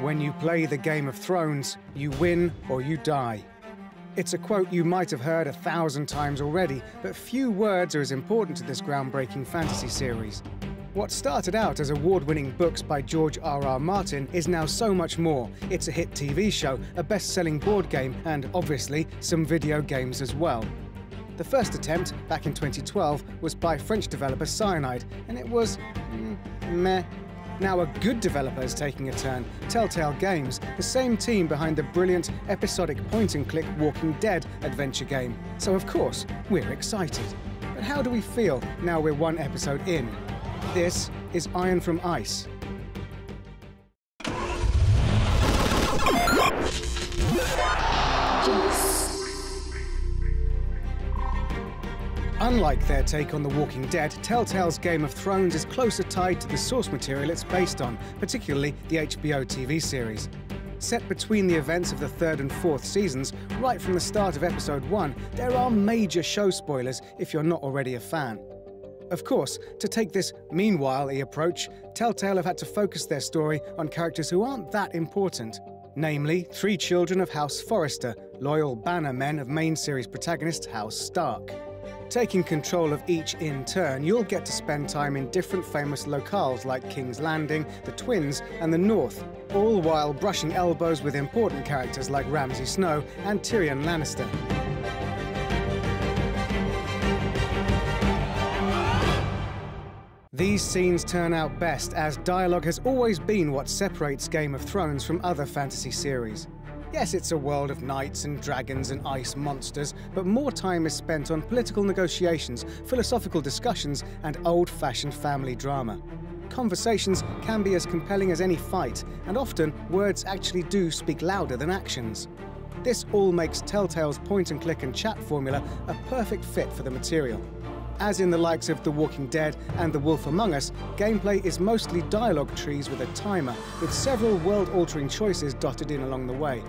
When you play the Game of Thrones, you win or you die. It's a quote you might have heard 1,000 times already, but few words are as important to this groundbreaking fantasy series. What started out as award-winning books by George R.R. Martin is now so much more. It's a hit TV show, a best-selling board game, and obviously some video games as well. The first attempt, back in 2012, was by French developer Cyanide, and it was meh. Now a good developer is taking a turn, Telltale Games, the same team behind the brilliant episodic point-and-click Walking Dead adventure game. So of course, we're excited. But how do we feel now we're one episode in? This is Iron from Ice. Unlike their take on The Walking Dead, Telltale's Game of Thrones is closer tied to the source material it's based on, particularly the HBO TV series. Set between the events of the 3rd and 4th seasons, right from the start of episode 1, there are major show spoilers if you're not already a fan. Of course, to take this meanwhile-y approach, Telltale have had to focus their story on characters who aren't that important. Namely, 3 children of House Forrester, loyal banner men of main series protagonist House Stark. Taking control of each in turn, you'll get to spend time in different famous locales like King's Landing, the Twins, and the North, all while brushing elbows with important characters like Ramsay Snow and Tyrion Lannister. These scenes turn out best, as dialogue has always been what separates Game of Thrones from other fantasy series. Yes, it's a world of knights and dragons and ice monsters, but more time is spent on political negotiations, philosophical discussions, and old-fashioned family drama. Conversations can be as compelling as any fight, and often words actually do speak louder than actions. This all makes Telltale's point-and-click and chat formula a perfect fit for the material. As in the likes of The Walking Dead and The Wolf Among Us, gameplay is mostly dialogue trees with a timer, with several world-altering choices dotted in along the way.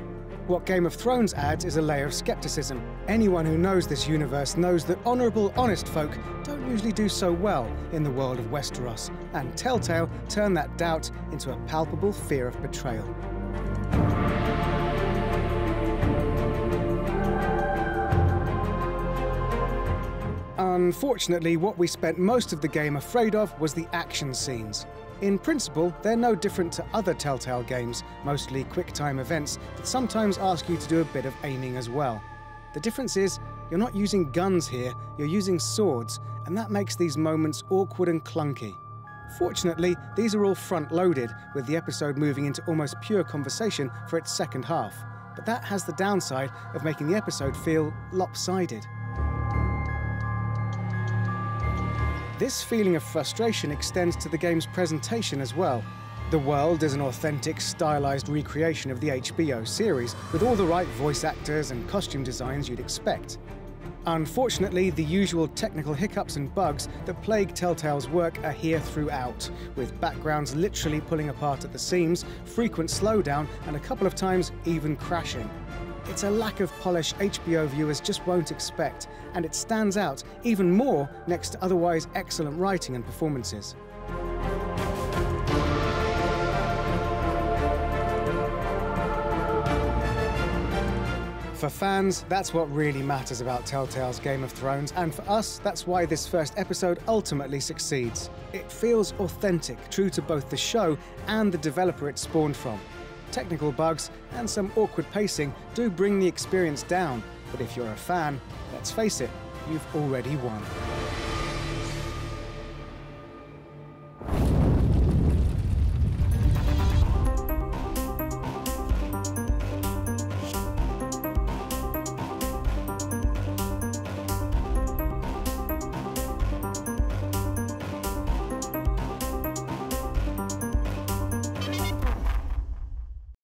What Game of Thrones adds is a layer of skepticism. Anyone who knows this universe knows that honourable, honest folk don't usually do so well in the world of Westeros, and Telltale turn that doubt into a palpable fear of betrayal. Unfortunately, what we spent most of the game afraid of was the action scenes. In principle, they're no different to other Telltale games, mostly quick-time events that sometimes ask you to do a bit of aiming as well. The difference is, you're not using guns here, you're using swords, and that makes these moments awkward and clunky. Fortunately, these are all front-loaded, with the episode moving into almost pure conversation for its second half. But that has the downside of making the episode feel lopsided. This feeling of frustration extends to the game's presentation as well. The world is an authentic, stylized recreation of the HBO series, with all the right voice actors and costume designs you'd expect. Unfortunately, the usual technical hiccups and bugs that plague Telltale's work are here throughout, with backgrounds literally pulling apart at the seams, frequent slowdown, and a couple of times even crashing. It's a lack of polish HBO viewers just won't expect, and it stands out even more next to otherwise excellent writing and performances. For fans, that's what really matters about Telltale's Game of Thrones, and for us, that's why this first episode ultimately succeeds. It feels authentic, true to both the show and the developer it spawned from. Technical bugs and some awkward pacing do bring the experience down, but if you're a fan, let's face it, you've already won.